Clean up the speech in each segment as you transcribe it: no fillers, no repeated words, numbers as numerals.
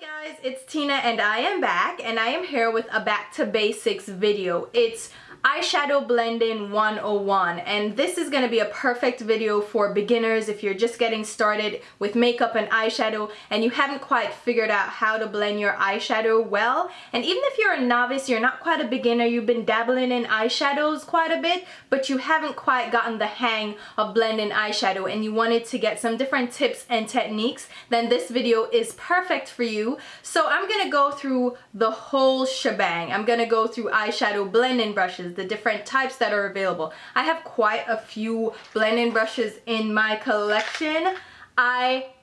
Guys, it's Tina and I am back, and I am here with a back to basics video. It's eyeshadow blending 101, and this is going to be a perfect video for beginners if you're just getting started with makeup and eyeshadow and you haven't quite figured out how to blend your eyeshadow well. And even if you're a novice, you're not quite a beginner, you've been dabbling in eyeshadows quite a bit, but you haven't quite gotten the hang of blending eyeshadow and you wanted to get some different tips and techniques, then this video is perfect for you. So I'm going to go through the whole shebang. I'm going to go through eyeshadow blending brushes, the different types that are available. I have quite a few blending brushes in my collection.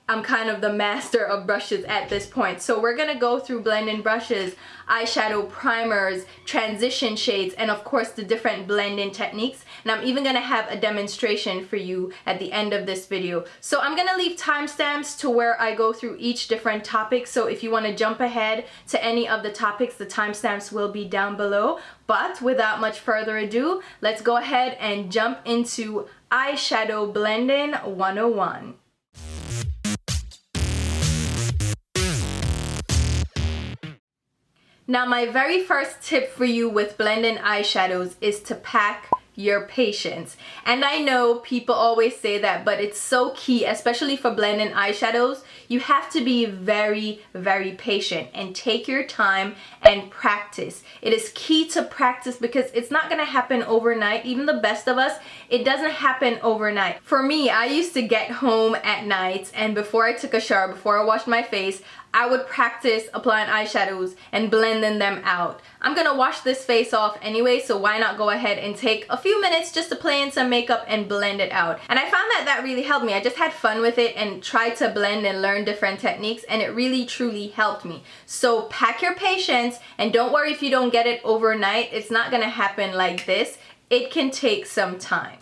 I'm kind of the master of brushes at this point. So we're gonna go through blending brushes, eyeshadow primers, transition shades, and of course the different blending techniques. And I'm even gonna have a demonstration for you at the end of this video. So I'm gonna leave timestamps to where I go through each different topic. So if you wanna jump ahead to any of the topics, the timestamps will be down below. But without much further ado, let's go ahead and jump into eyeshadow blending 101. Now, my very first tip for you with blending eyeshadows is to pack your patience. And I know people always say that, but it's so key, especially for blending eyeshadows. You have to be very, very patient and take your time and practice. It is key to practice because it's not gonna happen overnight. Even the best of us, it doesn't happen overnight. For me, I used to get home at night and before I took a shower, before I washed my face, I would practice applying eyeshadows and blending them out. I'm gonna wash this face off anyway, so why not go ahead and take a few minutes just to play in some makeup and blend it out. And I found that that really helped me. I just had fun with it and tried to blend and learn different techniques, and it really truly helped me. So pack your patience and don't worry if you don't get it overnight. It's not gonna happen like this. It can take some time.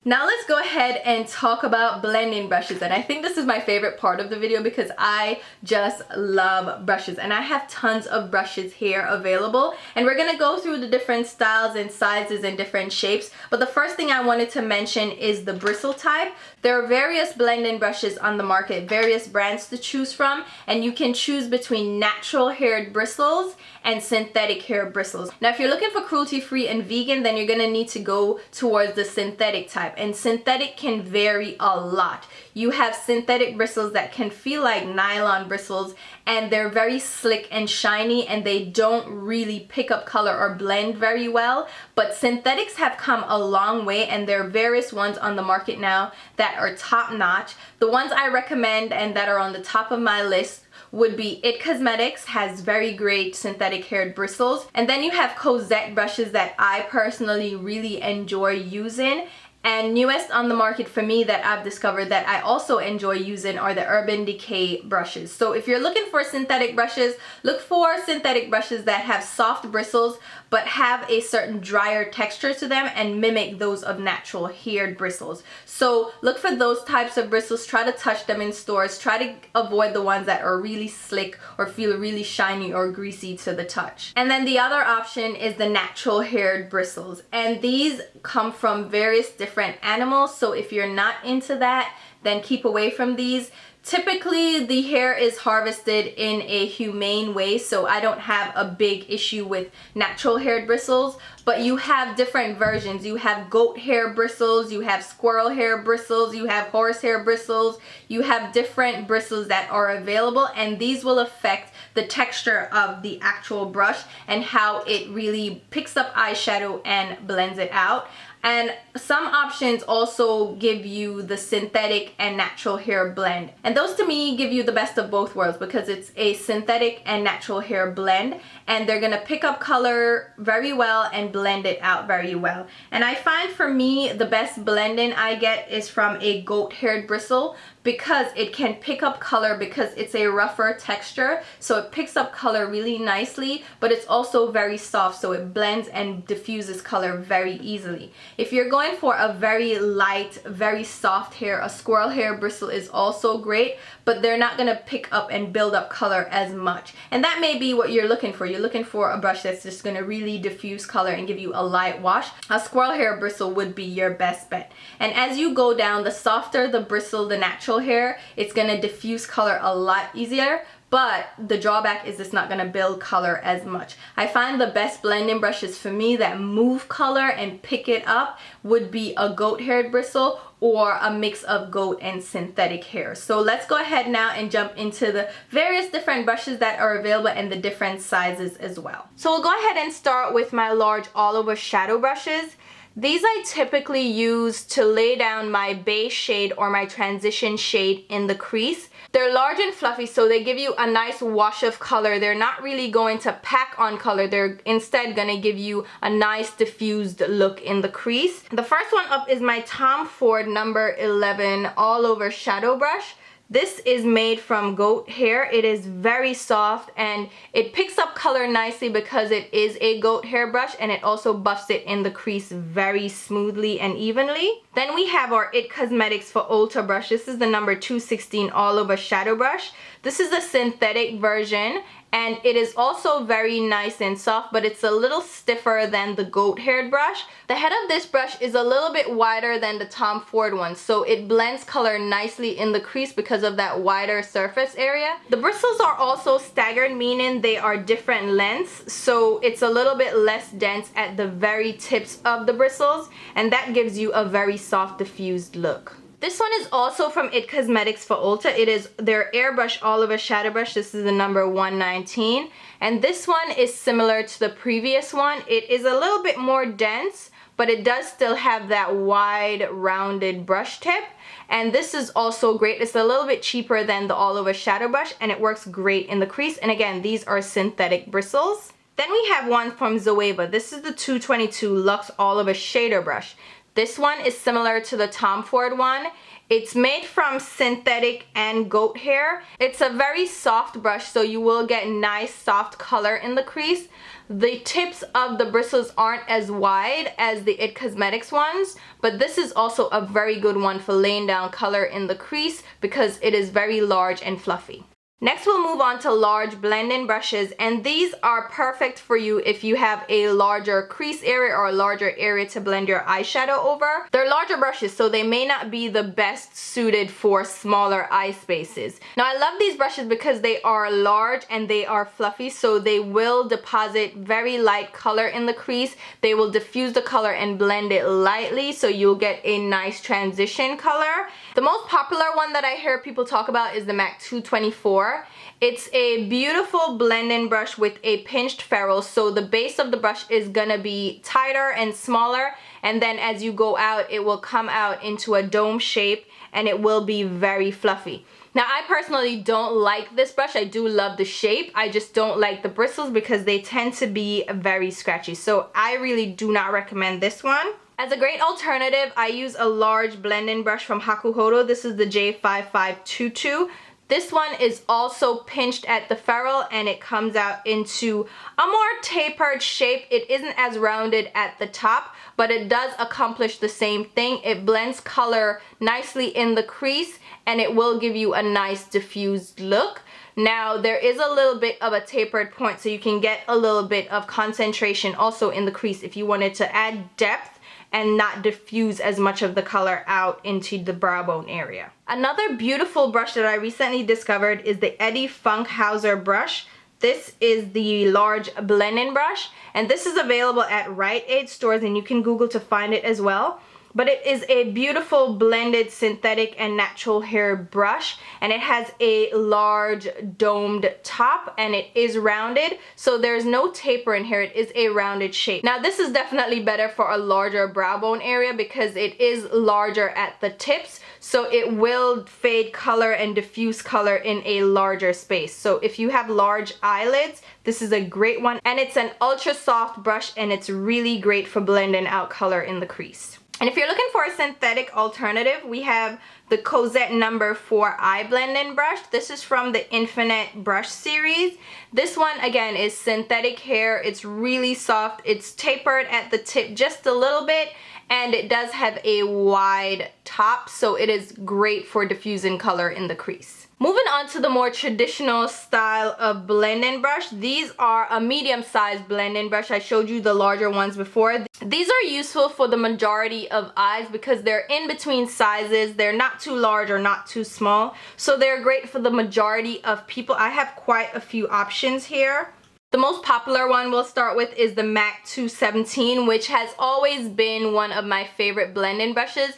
Now let's go ahead and talk about blending brushes, and I think this is my favorite part of the video because I just love brushes and I have tons of brushes here available, and we're gonna go through the different styles and sizes and different shapes. But the first thing I wanted to mention is the bristle type. There are various blending brushes on the market, various brands to choose from, and you can choose between natural haired bristles and synthetic hair bristles. Now if you're looking for cruelty-free and vegan, then you're gonna need to go towards the synthetic type, and synthetic can vary a lot. You have synthetic bristles that can feel like nylon bristles, and they're very slick and shiny and they don't really pick up color or blend very well. But synthetics have come a long way, and there are various ones on the market now that are top notch. The ones I recommend and that are on the top of my list would be It Cosmetics, has very great synthetic haired bristles. And then you have Cozzette brushes that I personally really enjoy using. And newest on the market for me that I've discovered that I also enjoy using are the Urban Decay brushes. So if you're looking for synthetic brushes, look for synthetic brushes that have soft bristles but have a certain drier texture to them and mimic those of natural haired bristles. So look for those types of bristles. Try to touch them in stores. Try to avoid the ones that are really slick or feel really shiny or greasy to the touch. And then the other option is the natural haired bristles, and these come from various different animals. So if you're not into that, then keep away from these. Typically the hair is harvested in a humane way, so I don't have a big issue with natural haired bristles, but you have different versions. You have goat hair bristles, you have squirrel hair bristles, you have horse hair bristles, you have different bristles that are available, and these will affect the texture of the actual brush and how it really picks up eyeshadow and blends it out. And some options also give you the synthetic and natural hair blend. And those to me give you the best of both worlds because it's a synthetic and natural hair blend, and they're gonna pick up color very well and blend it out very well. And I find for me the best blending I get is from a goat haired bristle because it can pick up color because it's a rougher texture, so it picks up color really nicely, but it's also very soft, so it blends and diffuses color very easily. If you're going for a very light, very soft hair, a squirrel hair bristle is also great, but they're not gonna pick up and build up color as much. And that may be what you're looking for. You're looking for a brush that's just gonna really diffuse color and give you a light wash. A squirrel hair bristle would be your best bet. And as you go down, the softer the bristle, the natural hair, it's gonna diffuse color a lot easier. But the drawback is it's not gonna build color as much. I find the best blending brushes for me that move color and pick it up would be a goat haired bristle or a mix of goat and synthetic hair. So let's go ahead now and jump into the various different brushes that are available and the different sizes as well. So we'll go ahead and start with my large all over shadow brushes. These I typically use to lay down my base shade or my transition shade in the crease. They're large and fluffy, so they give you a nice wash of color. They're not really going to pack on color. They're instead gonna give you a nice diffused look in the crease. The first one up is my Tom Ford number 11 all over shadow brush. This is made from goat hair. It is very soft and it picks up color nicely because it is a goat hair brush, and it also buffs it in the crease very smoothly and evenly. Then we have our IT Cosmetics for ULTA brush. This is the number 216 all over shadow brush. This is the synthetic version, and it is also very nice and soft, but it's a little stiffer than the goat haired brush. The head of this brush is a little bit wider than the Tom Ford one, so it blends color nicely in the crease because of that wider surface area. The bristles are also staggered, meaning they are different lengths, so it's a little bit less dense at the very tips of the bristles, and that gives you a very soft diffused look. This one is also from IT Cosmetics for ULTA. It is their airbrush all over shadow brush. This is the number 119. And this one is similar to the previous one. It is a little bit more dense, but it does still have that wide rounded brush tip. And this is also great. It's a little bit cheaper than the all over shadow brush, and it works great in the crease. And again, these are synthetic bristles. Then we have one from Zoeva. This is the 222 Luxe all over shader brush. This one is similar to the Tom Ford one. It's made from synthetic and goat hair. It's a very soft brush, so you will get nice soft color in the crease. The tips of the bristles aren't as wide as the IT Cosmetics ones, but this is also a very good one for laying down color in the crease because it is very large and fluffy. Next, we'll move on to large blending brushes, and these are perfect for you if you have a larger crease area or a larger area to blend your eyeshadow over. They're larger brushes, so they may not be the best suited for smaller eye spaces. Now, I love these brushes because they are large and they are fluffy, so they will deposit very light color in the crease. They will diffuse the color and blend it lightly, so you'll get a nice transition color. The most popular one that I hear people talk about is the MAC 224. It's a beautiful blending brush with a pinched ferrule, so the base of the brush is gonna be tighter and smaller, and then as you go out, it will come out into a dome shape and it will be very fluffy. Now, I personally don't like this brush. I do love the shape. I just don't like the bristles because they tend to be very scratchy. So I really do not recommend this one. As a great alternative, I use a large blending brush from Hakuhodo. This is the J5522. This one is also pinched at the ferrule and it comes out into a more tapered shape. It isn't as rounded at the top, but it does accomplish the same thing. It blends color nicely in the crease and it will give you a nice diffused look. Now, there is a little bit of a tapered point, so you can get a little bit of concentration also in the crease if you wanted to add depth and not diffuse as much of the color out into the brow bone area. Another beautiful brush that I recently discovered is the Eddie Funkhouser brush. This is the large blending brush, and this is available at Rite Aid stores, and you can Google to find it as well. But it is a beautiful blended synthetic and natural hair brush, and it has a large domed top and it is rounded, so there's no taper in here. It is a rounded shape. Now, this is definitely better for a larger brow bone area because it is larger at the tips, so it will fade color and diffuse color in a larger space. So if you have large eyelids, this is a great one, and it's an ultra soft brush and it's really great for blending out color in the crease. And if you're looking for a synthetic alternative, we have the Cozzette number 4 eye blending brush. This is from the Infinite brush series. This one, again, is synthetic hair. It's really soft. It's tapered at the tip just a little bit, and it does have a wide top, so it is great for diffusing color in the crease. Moving on to the more traditional style of blending brush. These are a medium-sized blending brush. I showed you the larger ones before. These are useful for the majority of eyes because they're in between sizes. They're not too large or not too small. So they're great for the majority of people. I have quite a few options here. The most popular one we'll start with is the MAC 217, which has always been one of my favorite blending brushes.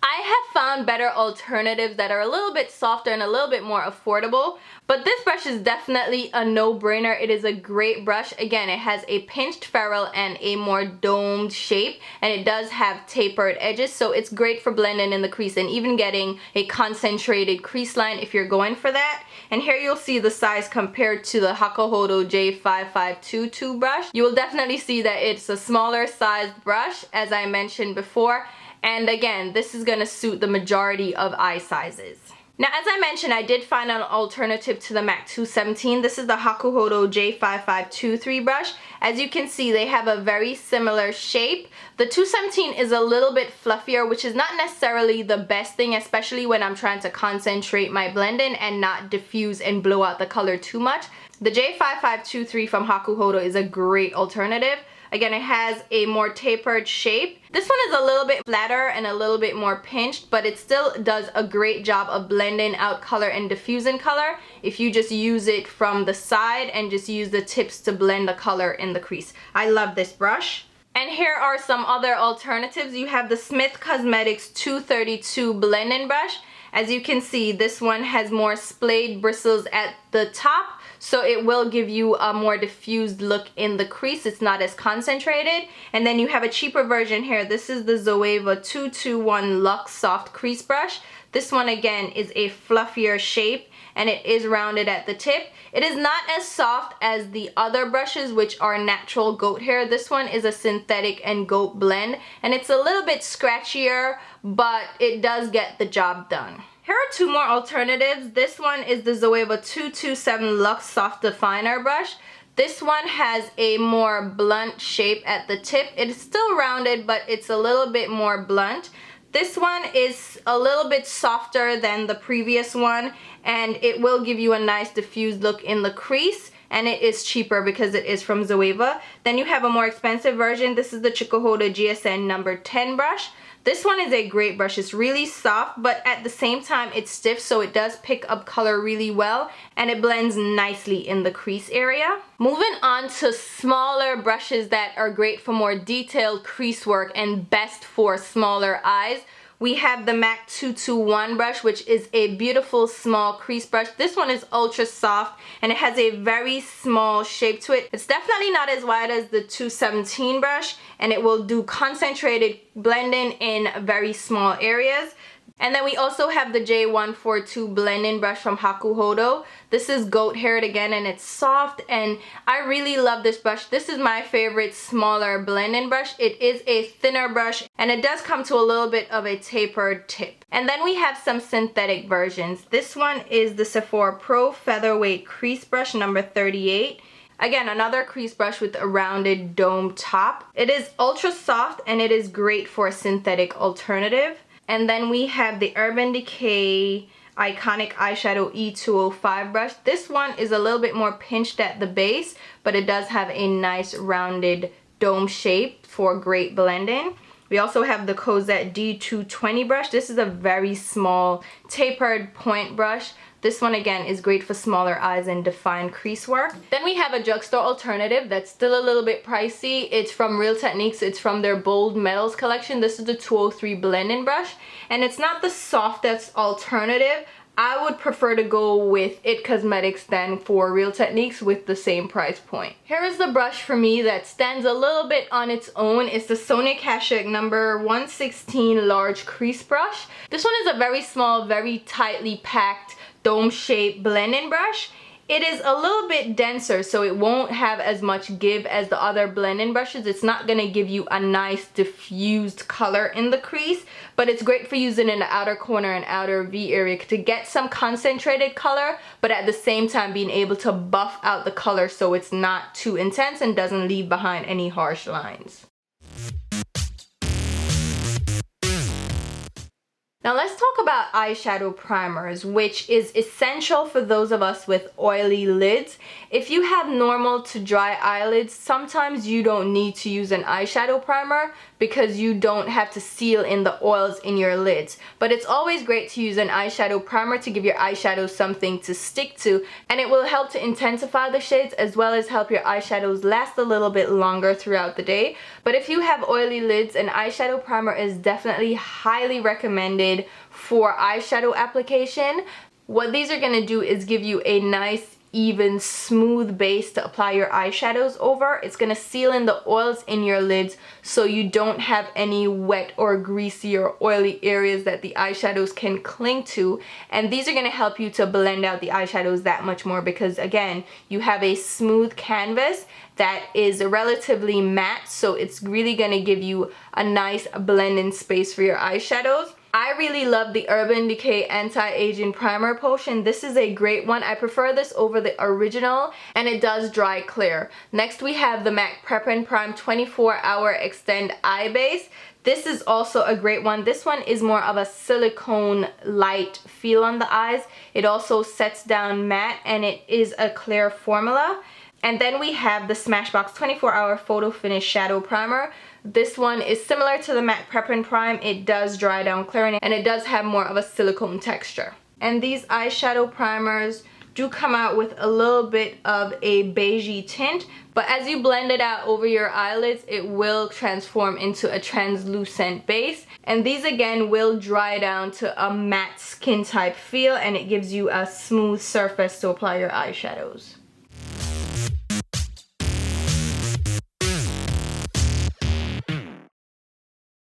I have found better alternatives that are a little bit softer and a little bit more affordable, but this brush is definitely a no-brainer. It is a great brush. Again, it has a pinched ferrule and a more domed shape, and it does have tapered edges, so it's great for blending in the crease and even getting a concentrated crease line if you're going for that. And here you'll see the size compared to the Hakuhodo J5522 brush. You will definitely see that it's a smaller sized brush, as I mentioned before. And again, this is gonna suit the majority of eye sizes. Now, as I mentioned, I did find an alternative to the MAC 217. This is the Hakuhodo J5523 brush. As you can see, they have a very similar shape. The 217 is a little bit fluffier, which is not necessarily the best thing, especially when I'm trying to concentrate my blending and not diffuse and blow out the color too much. The J5523 from Hakuhodo is a great alternative. Again, it has a more tapered shape. This one is a little bit flatter and a little bit more pinched, but it still does a great job of blending out color and diffusing color if you just use it from the side and just use the tips to blend the color in the crease. I love this brush. And here are some other alternatives. You have the Smith Cosmetics 232 blending brush. As you can see, this one has more splayed bristles at the top, so it will give you a more diffused look in the crease. It's not as concentrated. And then you have a cheaper version here. This is the Zoeva 221 Luxe Soft Crease Brush. This one again is a fluffier shape and it is rounded at the tip. It is not as soft as the other brushes, which are natural goat hair. This one is a synthetic and goat blend, and it's a little bit scratchier, but it does get the job done. Here are two more alternatives. This one is the Zoeva 227 Luxe Soft Definer Brush. This one has a more blunt shape at the tip. It is still rounded, but it's a little bit more blunt. This one is a little bit softer than the previous one, and it will give you a nice diffused look in the crease, and it is cheaper because it is from Zoeva. Then you have a more expensive version. This is the Chikuhodo GSN number 10 brush. This one is a great brush. It's really soft, but at the same time it's stiff, so it does pick up color really well and it blends nicely in the crease area. Moving on to smaller brushes that are great for more detailed crease work and best for smaller eyes. We have the MAC 221 brush, which is a beautiful small crease brush. This one is ultra soft and it has a very small shape to it. It's definitely not as wide as the 217 brush, and it will do concentrated blending in very small areas. And then we also have the J142 blending brush from Hakuhodo. This is goat haired again, and it's soft, and I really love this brush. This is my favorite smaller blending brush. It is a thinner brush and it does come to a little bit of a tapered tip. And then we have some synthetic versions. This one is the Sephora Pro Featherweight Crease Brush number 38. Again, another crease brush with a rounded dome top. It is ultra soft and it is great for a synthetic alternative. And then we have the Urban Decay Iconic Eyeshadow E205 brush. This one is a little bit more pinched at the base, but it does have a nice rounded dome shape for great blending. We also have the Cozzette D220 brush. This is a very small tapered point brush. This one again is great for smaller eyes and defined crease work. Then we have a drugstore alternative that's still a little bit pricey. It's from Real Techniques. It's from their Bold Metals collection. This is the 203 blending brush, and it's not the softest alternative. I would prefer to go with IT Cosmetics than for Real Techniques with the same price point. Here is the brush for me that stands a little bit on its own. It's the Sonia Kashuk number 116 large crease brush. This one is a very small, very tightly packed dome-shaped blending brush. It is a little bit denser, so it won't have as much give as the other blending brushes. It's not going to give you a nice diffused color in the crease, but it's great for using in the outer corner and outer V area to get some concentrated color, but at the same time being able to buff out the color so it's not too intense and doesn't leave behind any harsh lines. Now let's talk about eyeshadow primers, which is essential for those of us with oily lids. If you have normal to dry eyelids, sometimes you don't need to use an eyeshadow primer because you don't have to seal in the oils in your lids. But it's always great to use an eyeshadow primer to give your eyeshadow something to stick to, and it will help to intensify the shades as well as help your eyeshadows last a little bit longer throughout the day. But if you have oily lids, an eyeshadow primer is definitely highly recommended for eyeshadow application. What these are going to do is give you a nice, even, smooth base to apply your eyeshadows over. It's going to seal in the oils in your lids so you don't have any wet or greasy or oily areas that the eyeshadows can cling to. And these are going to help you to blend out the eyeshadows that much more because, again, you have a smooth canvas that is relatively matte, so it's really going to give you a nice blend-in space for your eyeshadows. I really love the Urban Decay Anti-Aging Primer Potion. This is a great one. I prefer this over the original, and it does dry clear. Next we have the MAC Prep and Prime 24-Hour Extend Eye Base. This is also a great one. This one is more of a silicone light feel on the eyes. It also sets down matte, and it is a clear formula. And then we have the Smashbox 24-Hour Photo Finish Shadow Primer. This one is similar to the MAC Prep and Prime. It does dry down clear and it does have more of a silicone texture. And these eyeshadow primers do come out with a little bit of a beigey tint, but as you blend it out over your eyelids, it will transform into a translucent base. And these again will dry down to a matte skin type feel, and it gives you a smooth surface to apply your eyeshadows.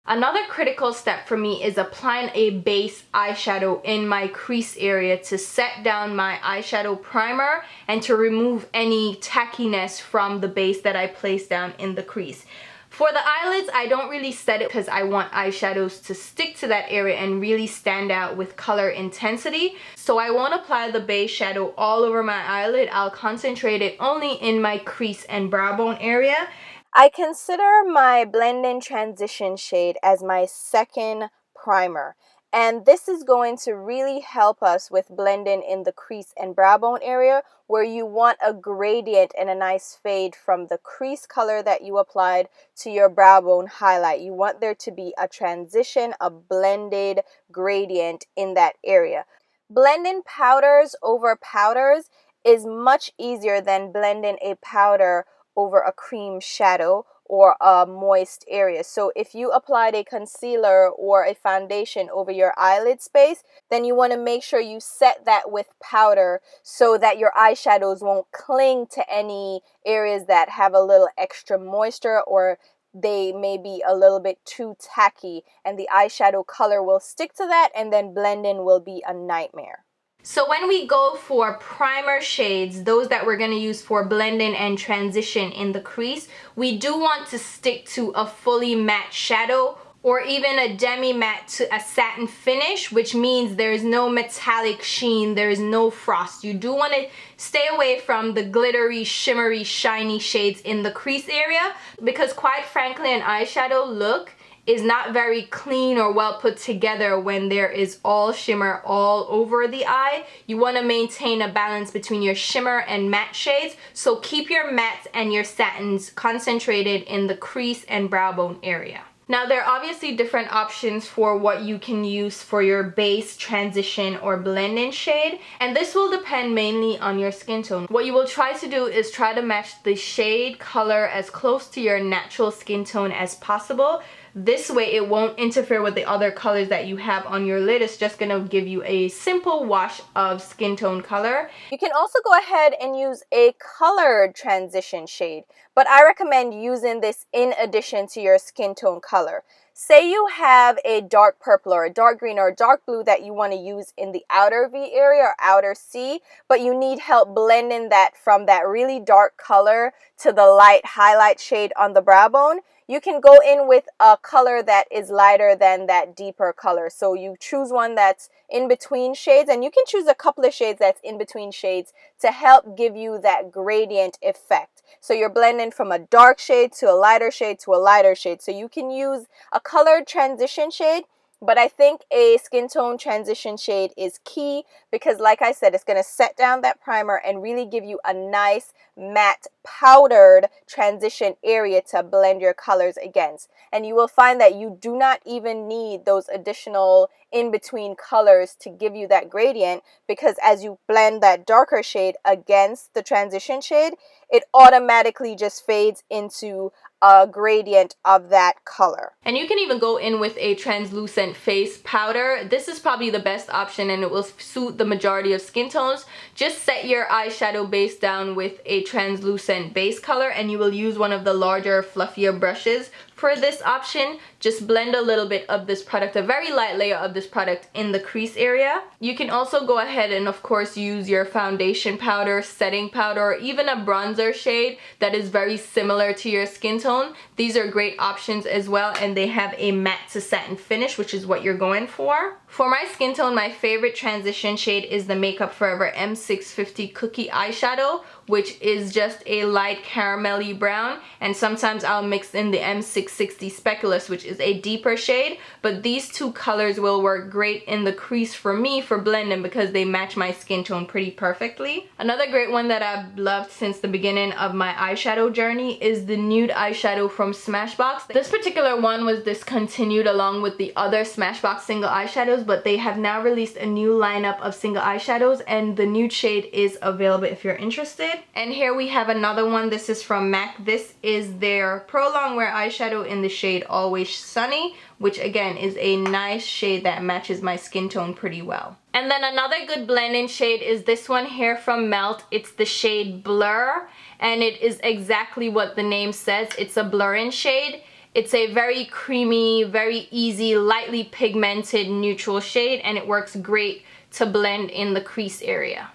Another critical step for me is applying a base eyeshadow in my crease area to set down my eyeshadow primer and to remove any tackiness from the base that I place down in the crease. For the eyelids, I don't really set it because I want eyeshadows to stick to that area and really stand out with color intensity. So I won't apply the base shadow all over my eyelid. I'll concentrate it only in my crease and brow bone area. I consider my blend-in transition shade as my second primer, and this is going to really help us with blending in the crease and brow bone area where you want a gradient and a nice fade from the crease color that you applied to your brow bone highlight. You want there to be a transition, a blended gradient in that area. Blending powders over powders is much easier than blending a powder over a cream shadow or a moist area. So if you applied a concealer or a foundation over your eyelid space, then you want to make sure you set that with powder so that your eyeshadows won't cling to any areas that have a little extra moisture or they may be a little bit too tacky, and the eyeshadow color will stick to that and then blending will be a nightmare. So when we go for primer shades, those that we're going to use for blending and transition in the crease, we do want to stick to a fully matte shadow or even a demi-matte to a satin finish, which means there is no metallic sheen, there is no frost. You do want to stay away from the glittery, shimmery, shiny shades in the crease area because quite frankly, an eyeshadow look is not very clean or well put together when there is all shimmer all over the eye. You want to maintain a balance between your shimmer and matte shades, so keep your mattes and your satins concentrated in the crease and brow bone area. Now there are obviously different options for what you can use for your base, transition, or blend-in shade, and this will depend mainly on your skin tone. What you will try to do is try to match the shade color as close to your natural skin tone as possible. This way it won't interfere with the other colors that you have on your lid. It's just gonna give you a simple wash of skin tone color. You can also go ahead and use a colored transition shade, but I recommend using this in addition to your skin tone color. Say you have a dark purple or a dark green or a dark blue that you want to use in the outer V area or outer C, but you need help blending that from that really dark color to the light highlight shade on the brow bone. You can go in with a color that is lighter than that deeper color. So you choose one that's in between shades, and you can choose a couple of shades that's in between shades to help give you that gradient effect. So you're blending from a dark shade to a lighter shade to a lighter shade. So you can use a colored transition shade But I think a skin tone transition shade is key because, like I said, it's going to set down that primer and really give you a nice matte powdered transition area to blend your colors against. And you will find that you do not even need those additional in-between colors to give you that gradient, because as you blend that darker shade against the transition shade, it automatically just fades into a gradient of that color. And you can even go in with a translucent face powder. This is probably the best option and it will suit the majority of skin tones. Just set your eyeshadow base down with a translucent base color and you will use one of the larger, fluffier brushes for this option. Just blend a little bit of this product, a very light layer of this product in the crease area. You can also go ahead and of course use your foundation powder, setting powder, or even a bronzer shade that is very similar to your skin tone. These are great options as well, and they have a matte to satin finish, which is what you're going for. For my skin tone, my favorite transition shade is the Makeup Forever M650 Cookie Eyeshadow, which is just a light caramelly brown, and sometimes I'll mix in the M660 Speculous, which is a deeper shade, but these two colors will work great in the crease for me for blending because they match my skin tone pretty perfectly. Another great one that I've loved since the beginning of my eyeshadow journey is the nude eyeshadow from Smashbox. This particular one was discontinued along with the other Smashbox single eyeshadows, but they have now released a new lineup of single eyeshadows and the nude shade is available if you're interested. And here we have another one. This is from MAC. This is their Pro Longwear eyeshadow in the shade Always Sunny, which again is a nice shade that matches my skin tone pretty well. And then another good blending shade is this one here from Melt. It's the shade Blur, and it is exactly what the name says. It's a blurring shade. It's a very creamy, very easy, lightly pigmented neutral shade, and it works great to blend in the crease area.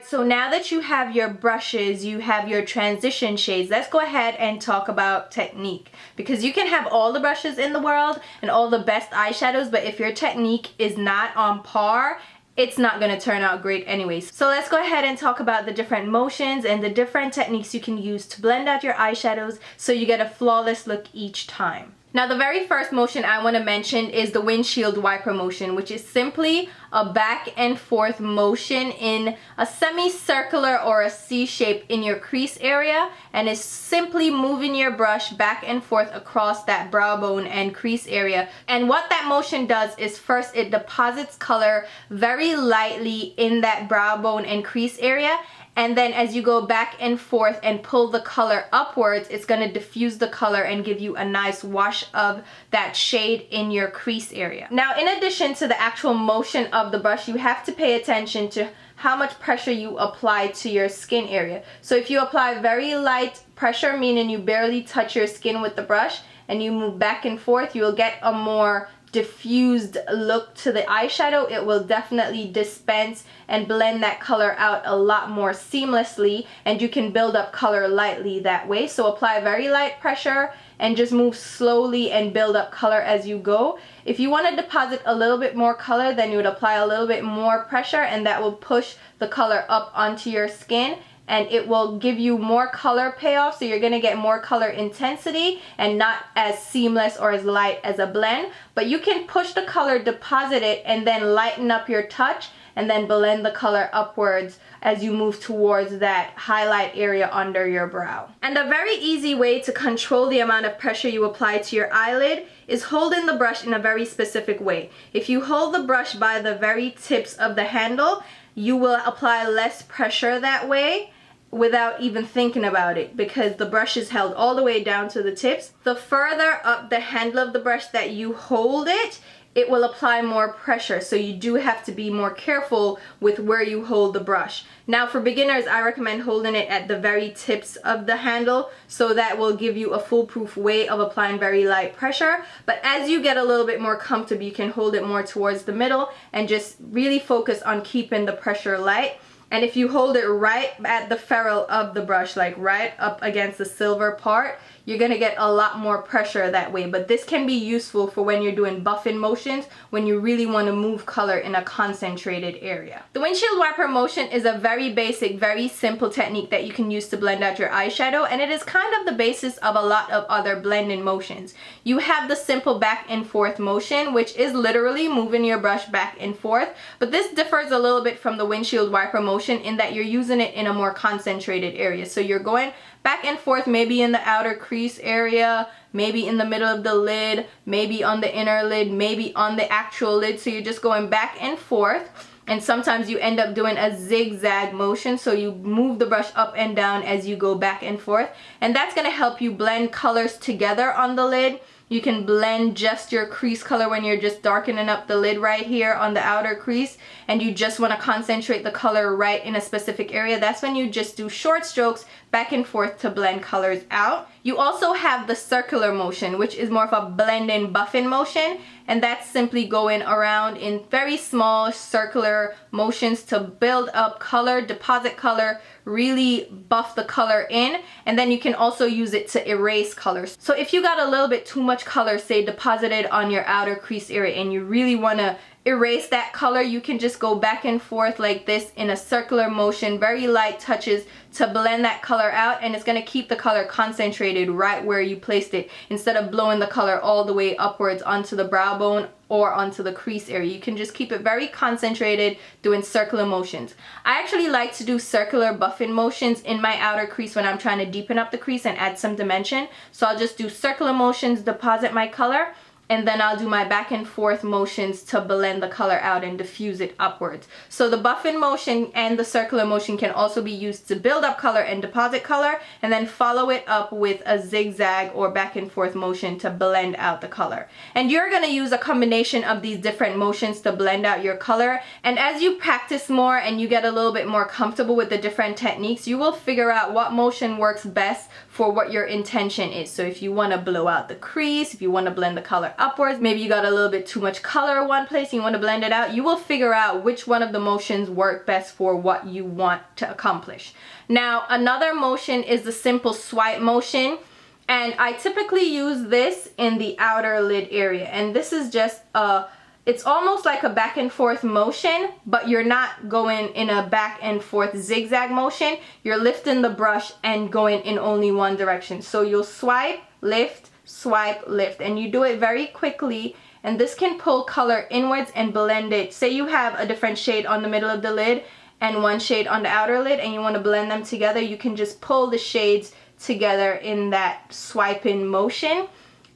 So now that you have your brushes, you have your transition shades, let's go ahead and talk about technique. Because you can have all the brushes in the world and all the best eyeshadows, but if your technique is not on par, it's not going to turn out great anyways. So let's go ahead and talk about the different motions and the different techniques you can use to blend out your eyeshadows so you get a flawless look each time. Now the very first motion I want to mention is the windshield wiper motion, which is simply a back and forth motion in a semicircular or a C shape in your crease area, and is simply moving your brush back and forth across that brow bone and crease area. And what that motion does is, first, it deposits color very lightly in that brow bone and crease area, and then as you go back and forth and pull the color upwards, it's going to diffuse the color and give you a nice wash of that shade in your crease area. Now, in addition to the actual motion of the brush, you have to pay attention to how much pressure you apply to your skin area. So if you apply very light pressure, meaning you barely touch your skin with the brush, and you move back and forth, you'll get a more diffused look to the eyeshadow. It will definitely dispense and blend that color out a lot more seamlessly, and you can build up color lightly that way. So apply very light pressure and just move slowly and build up color as you go. If you want to deposit a little bit more color, then you would apply a little bit more pressure, and that will push the color up onto your skin, and it will give you more color payoff, so you're going to get more color intensity and not as seamless or as light as a blend. But you can push the color, deposit it, and then lighten up your touch, and then blend the color upwards as you move towards that highlight area under your brow. And a very easy way to control the amount of pressure you apply to your eyelid is holding the brush in a very specific way. If you hold the brush by the very tips of the handle, you will apply less pressure that way without even thinking about it, because the brush is held all the way down to the tips. The further up the handle of the brush that you hold it, it will apply more pressure, so you do have to be more careful with where you hold the brush. Now for beginners, I recommend holding it at the very tips of the handle, so that will give you a foolproof way of applying very light pressure. But as you get a little bit more comfortable, you can hold it more towards the middle and just really focus on keeping the pressure light. And if you hold it right at the ferrule of the brush, like right up against the silver part, you're gonna get a lot more pressure that way. But this can be useful for when you're doing buffing motions, when you really want to move color in a concentrated area. The windshield wiper motion is a very basic, very simple technique that you can use to blend out your eyeshadow, and it is kind of the basis of a lot of other blending motions. You have the simple back and forth motion, which is literally moving your brush back and forth, but this differs a little bit from the windshield wiper motion in that you're using it in a more concentrated area. So you're going back and forth, maybe in the outer crease area, maybe in the middle of the lid, maybe on the inner lid, maybe on the actual lid. So you're just going back and forth, and sometimes you end up doing a zigzag motion, so you move the brush up and down as you go back and forth, and that's going to help you blend colors together on the lid. You can blend just your crease color when you're just darkening up the lid right here on the outer crease, and you just want to concentrate the color right in a specific area. That's when you just do short strokes back and forth to blend colors out. You also have the circular motion, which is more of a blending buffing motion, and that's simply going around in very small circular motions to build up color, deposit color, really buff the color in, and then you can also use it to erase colors. So if you got a little bit too much color, say deposited on your outer crease area, and you really want to erase that color, you can just go back and forth like this in a circular motion, very light touches to blend that color out, and it's going to keep the color concentrated right where you placed it instead of blowing the color all the way upwards onto the brow bone or onto the crease area. You can just keep it very concentrated doing circular motions. I actually like to do circular buffing motions in my outer crease when I'm trying to deepen up the crease and add some dimension. So I'll just do circular motions, deposit my color, and then I'll do my back and forth motions to blend the color out and diffuse it upwards. So the buffing motion and the circular motion can also be used to build up color and deposit color, and then follow it up with a zigzag or back and forth motion to blend out the color. And you're going to use a combination of these different motions to blend out your color, and as you practice more and you get a little bit more comfortable with the different techniques, you will figure out what motion works best for what your intention is. So if you want to blow out the crease, if you want to blend the color upwards, maybe you got a little bit too much color in one place and you want to blend it out, you will figure out which one of the motions work best for what you want to accomplish. Now, another motion is the simple swipe motion, and I typically use this in the outer lid area, and this is just it's almost like a back and forth motion, but you're not going in a back and forth zigzag motion. You're lifting the brush and going in only one direction. So you'll swipe, lift, and you do it very quickly, and this can pull color inwards and blend it. Say you have a different shade on the middle of the lid and one shade on the outer lid, and you want to blend them together, you can just pull the shades together in that swiping motion.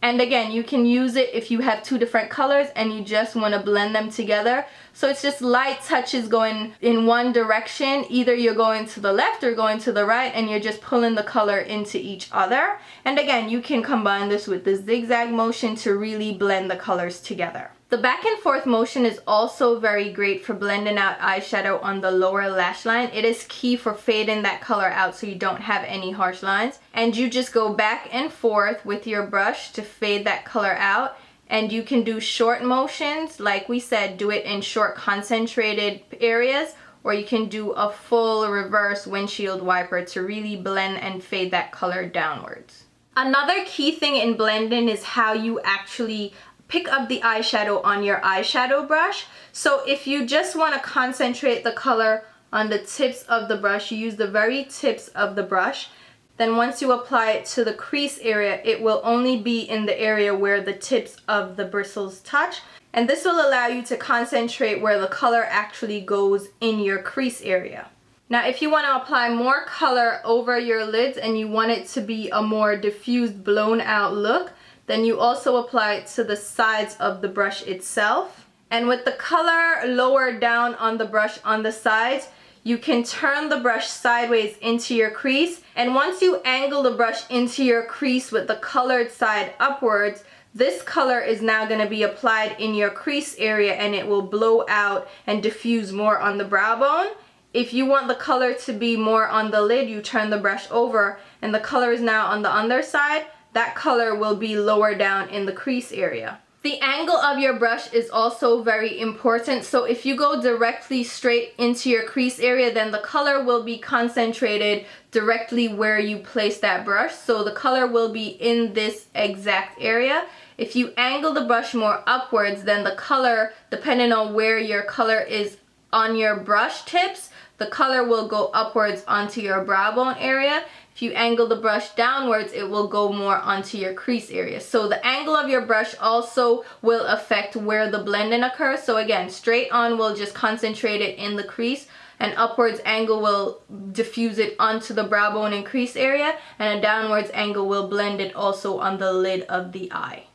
And again, you can use it if you have two different colors and you just want to blend them together. So it's just light touches going in one direction. Either you're going to the left or going to the right, and you're just pulling the color into each other. And again, you can combine this with the zigzag motion to really blend the colors together. The back and forth motion is also very great for blending out eyeshadow on the lower lash line. It is key for fading that color out so you don't have any harsh lines. And you just go back and forth with your brush to fade that color out. And you can do short motions, like we said, do it in short concentrated areas, or you can do a full reverse windshield wiper to really blend and fade that color downwards. Another key thing in blending is how you actually pick up the eyeshadow on your eyeshadow brush. So if you just want to concentrate the color on the tips of the brush, you use the very tips of the brush. Then once you apply it to the crease area, it will only be in the area where the tips of the bristles touch. And this will allow you to concentrate where the color actually goes in your crease area. Now, if you want to apply more color over your lids and you want it to be a more diffused, blown out look, then you also apply it to the sides of the brush itself. And with the color lower down on the brush on the sides, you can turn the brush sideways into your crease. And once you angle the brush into your crease with the colored side upwards, this color is now going to be applied in your crease area, and it will blow out and diffuse more on the brow bone. If you want the color to be more on the lid, you turn the brush over and the color is now on the underside. That color will be lower down in the crease area. The angle of your brush is also very important. So if you go directly straight into your crease area, then the color will be concentrated directly where you place that brush. So the color will be in this exact area. If you angle the brush more upwards, then the color, depending on where your color is on your brush tips, the color will go upwards onto your brow bone area. If you angle the brush downwards, it will go more onto your crease area. So the angle of your brush also will affect where the blending occurs. So again, straight on will just concentrate it in the crease, and upwards angle will diffuse it onto the brow bone and crease area, and a downwards angle will blend it also on the lid of the eye.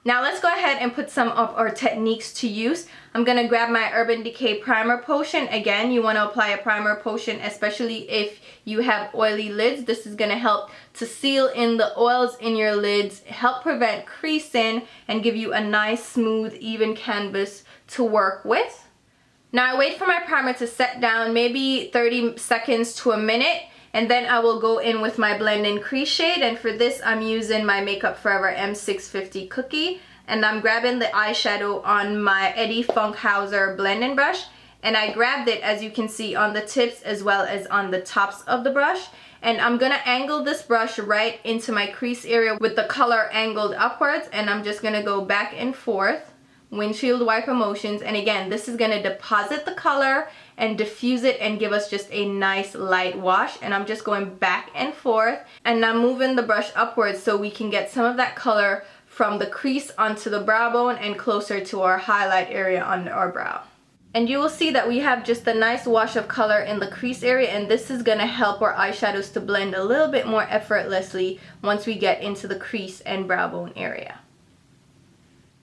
Now let's go ahead and put some of our techniques to use. I'm going to grab my Urban Decay Primer Potion. Again, you want to apply a primer potion, especially if you have oily lids. This is going to help to seal in the oils in your lids, help prevent creasing, and give you a nice, smooth, even canvas to work with. Now I wait for my primer to set down, maybe 30 seconds to a minute. And then I will go in with my blend-in crease shade, and for this I'm using my Makeup Forever M650 Cookie, and I'm grabbing the eyeshadow on my Eddie Funkhouser blending brush, and I grabbed it, as you can see, on the tips as well as on the tops of the brush. And I'm gonna angle this brush right into my crease area with the color angled upwards, and I'm just gonna go back and forth, windshield wiper motions, and again, this is gonna deposit the color and diffuse it and give us just a nice light wash. And I'm just going back and forth, and I'm moving the brush upwards so we can get some of that color from the crease onto the brow bone and closer to our highlight area under our brow. And you will see that we have just a nice wash of color in the crease area, and this is gonna help our eyeshadows to blend a little bit more effortlessly once we get into the crease and brow bone area.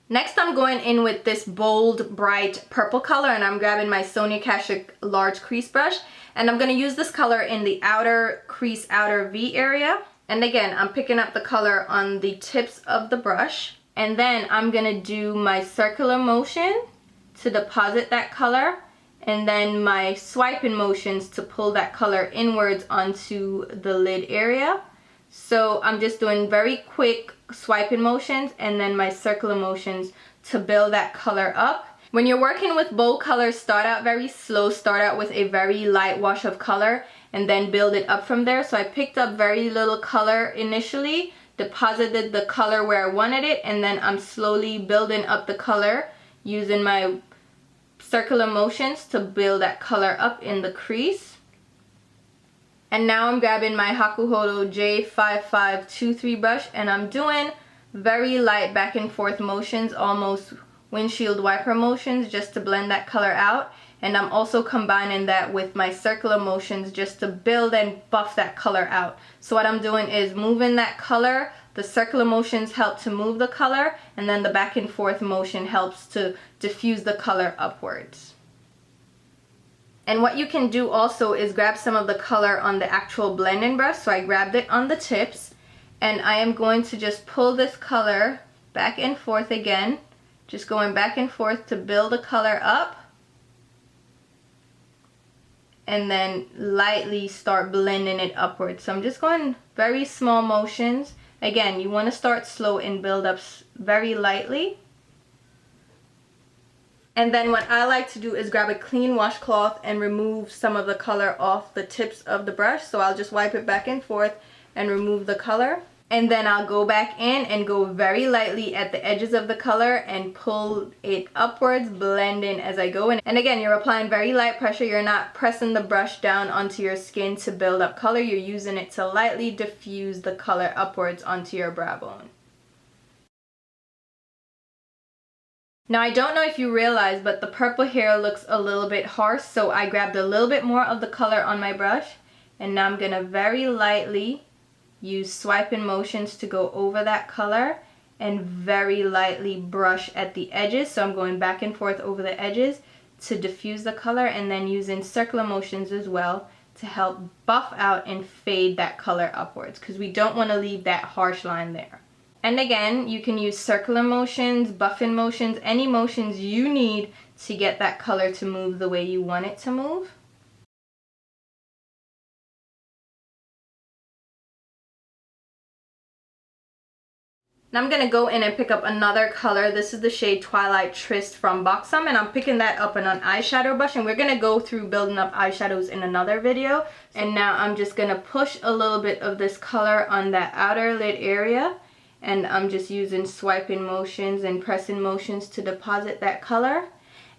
Next, I'm going in with this bold, bright purple color, and I'm grabbing my Sonia Kashuk large crease brush, and I'm going to use this color in the outer crease, outer V area. And again, I'm picking up the color on the tips of the brush, and then I'm going to do my circular motion to deposit that color, and then my swiping motions to pull that color inwards onto the lid area. So I'm just doing very quick swiping motions and then my circular motions to build that color up. When you're working with bold colors, start out very slow, start out with a very light wash of color and then build it up from there. So I picked up very little color initially, deposited the color where I wanted it, and then I'm slowly building up the color using my circular motions to build that color up in the crease. And now I'm grabbing my Hakuhodo J5523 brush, and I'm doing very light back and forth motions, almost windshield wiper motions, just to blend that color out. And I'm also combining that with my circular motions just to build and buff that color out. So what I'm doing is moving that color, the circular motions help to move the color, and then the back and forth motion helps to diffuse the color upwards. And what you can do also is grab some of the color on the actual blending brush. So I grabbed it on the tips, and I am going to just pull this color back and forth again, just going back and forth to build the color up, and then lightly start blending it upwards. So I'm just going very small motions. Again, you want to start slow and build up very lightly. And then what I like to do is grab a clean washcloth and remove some of the color off the tips of the brush. So I'll just wipe it back and forth and remove the color. And then I'll go back in and go very lightly at the edges of the color and pull it upwards, blend in as I go in. And again, you're applying very light pressure. You're not pressing the brush down onto your skin to build up color. You're using it to lightly diffuse the color upwards onto your brow bone. Now I don't know if you realize, but the purple hair looks a little bit harsh, so I grabbed a little bit more of the color on my brush, and now I'm gonna very lightly use swiping motions to go over that color and very lightly brush at the edges. So I'm going back and forth over the edges to diffuse the color, and then using circular motions as well to help buff out and fade that color upwards, because we don't want to leave that harsh line there. And again, you can use circular motions, buffing motions, any motions you need to get that color to move the way you want it to move. Now I'm going to go in and pick up another color. This is the shade Twilight Tryst from Buxom, and I'm picking that up on an eyeshadow brush, and we're going to go through building up eyeshadows in another video. And now I'm just going to push a little bit of this color on that outer lid area, and I'm just using swiping motions and pressing motions to deposit that color.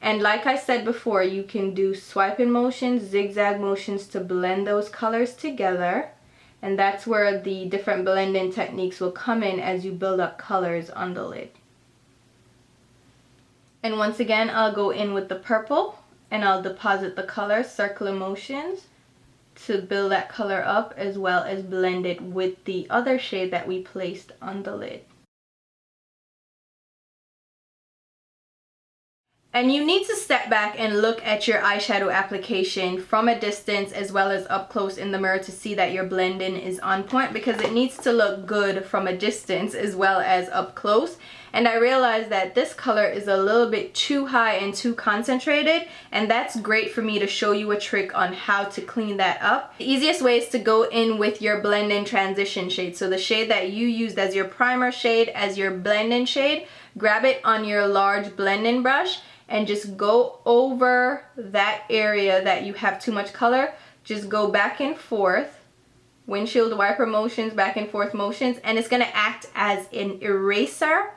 And like I said before, you can do swiping motions, zigzag motions to blend those colors together. And that's where the different blending techniques will come in as you build up colors on the lid. And once again, I'll go in with the purple and I'll deposit the color, circular motions, to build that color up as well as blend it with the other shade that we placed on the lid. And you need to step back and look at your eyeshadow application from a distance as well as up close in the mirror to see that your blending is on point, because it needs to look good from a distance as well as up close. And I realized that this color is a little bit too high and too concentrated, and that's great for me to show you a trick on how to clean that up. The easiest way is to go in with your blend-in transition shade. So the shade that you used as your primer shade, as your blend-in shade, grab it on your large blend-in brush and just go over that area that you have too much color. Just go back and forth, windshield wiper motions, back and forth motions, and it's gonna act as an eraser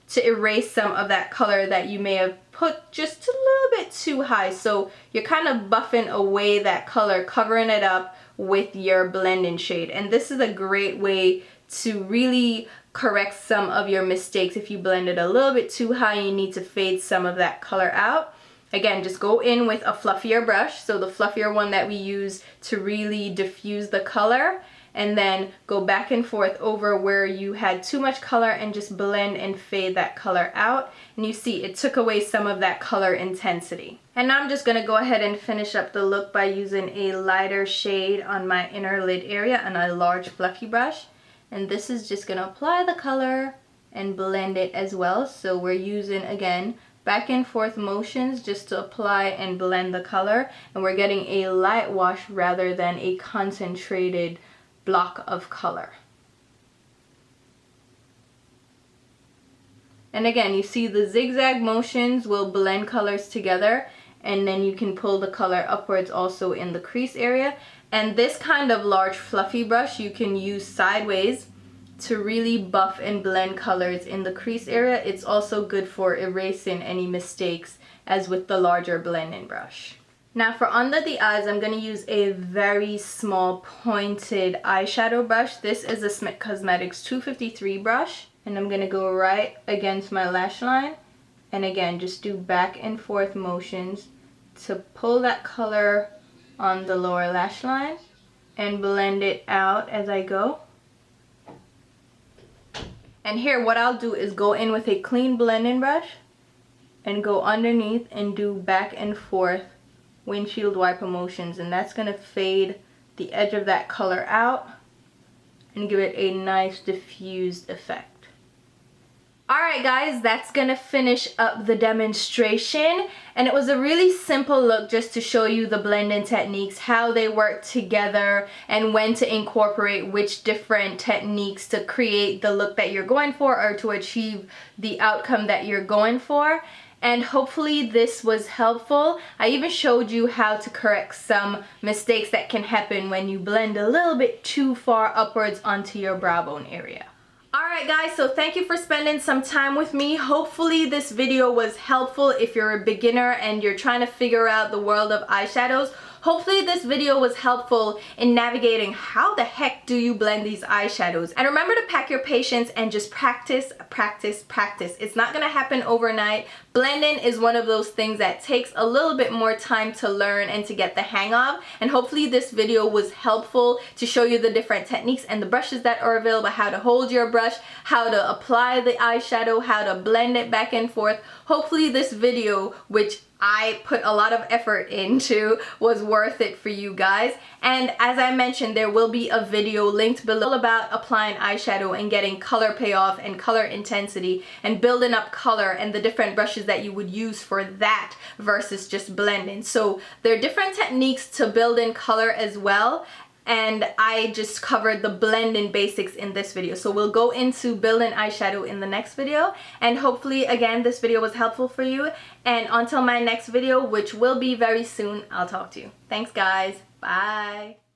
to erase some of that color that you may have put just a little bit too high. So you're kind of buffing away that color, covering it up with your blending shade. And this is a great way to really correct some of your mistakes. If you blend it a little bit too high, you need to fade some of that color out. Again, just go in with a fluffier brush, so the fluffier one that we use to really diffuse the color, and then go back and forth over where you had too much color and just blend and fade that color out. And you see it took away some of that color intensity. And now I'm just gonna go ahead and finish up the look by using a lighter shade on my inner lid area on a large fluffy brush. And this is just gonna apply the color and blend it as well. So we're using, again, back and forth motions just to apply and blend the color. And we're getting a light wash rather than a concentrated block of color. And again, you see the zigzag motions will blend colors together, and then you can pull the color upwards also in the crease area. And this kind of large fluffy brush you can use sideways to really buff and blend colors in the crease area. It's also good for erasing any mistakes as with the larger blending brush. Now for under the eyes, I'm going to use a very small pointed eyeshadow brush. This is a Smith Cosmetics 253 brush, and I'm going to go right against my lash line, and again just do back and forth motions to pull that color on the lower lash line and blend it out as I go. And here what I'll do is go in with a clean blending brush and go underneath and do back and forth windshield wiper motions, and that's going to fade the edge of that color out and give it a nice diffused effect. Alright guys, that's gonna finish up the demonstration, and it was a really simple look just to show you the blending techniques, how they work together, and when to incorporate which different techniques to create the look that you're going for or to achieve the outcome that you're going for. And hopefully this was helpful. I even showed you how to correct some mistakes that can happen when you blend a little bit too far upwards onto your brow bone area. Alright guys, so thank you for spending some time with me. Hopefully this video was helpful if you're a beginner and you're trying to figure out the world of eyeshadows. Hopefully this video was helpful in navigating how the heck do you blend these eyeshadows. And remember to pack your patience and just practice, practice, practice. It's not gonna happen overnight. Blending is one of those things that takes a little bit more time to learn and to get the hang of. And hopefully this video was helpful to show you the different techniques and the brushes that are available, how to hold your brush, how to apply the eyeshadow, how to blend it back and forth. Hopefully this video, which I put a lot of effort into, was worth it for you guys. And as I mentioned, there will be a video linked below about applying eyeshadow and getting color payoff and color intensity and building up color and the different brushes that you would use for that versus just blending. So there are different techniques to build in color as well. and I just covered the blending basics in this video. So we'll go into building eyeshadow in the next video, and hopefully again this video was helpful for you. And until my next video, which will be very soon, I'll talk to you. Thanks guys. Bye.